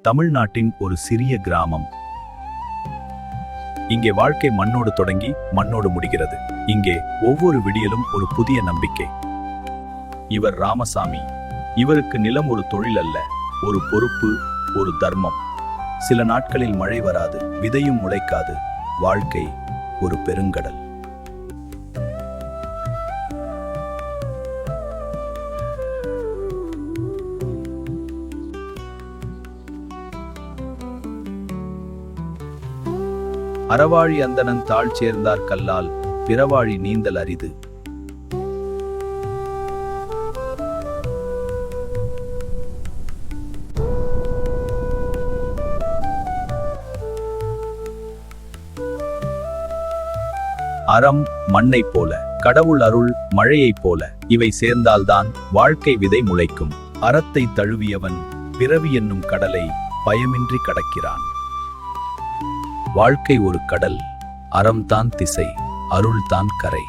தமிழ்நாட்டின் ஒரு சிறிய கிராமம். இங்கே வாழ்க்கை மண்ணோடு தொடங்கி மண்ணோடு முடிகிறது. இங்கே ஒவ்வொரு விடியலும் ஒரு புதிய நம்பிக்கை. இவர் ராமசாமி. இவருக்கு நிலம் ஒரு தொழில் அல்ல, ஒரு பொறுப்பு, ஒரு தர்மம். சில நாட்களில் மழை வராது, விதையும் முளைக்காது. வாழ்க்கை ஒரு பெருங்கடல். அறவாழி அந்தணன் தாழ் சேர்ந்தார் கல்லால், பிறவாழி நீந்தல் அரிது. அறம் மண்ணைப் போல, கடவுள் அருள் மழையைப் போல. இவை சேர்ந்தால்தான் வாழ்க்கை விதை முளைக்கும். அறத்தை தழுவியவன் பிறவி என்னும் கடலை பயமின்றி கடக்கிறான். வாழ்க்கை ஒரு கடல். அறம்தான் திசை, அருள்தான் கரை.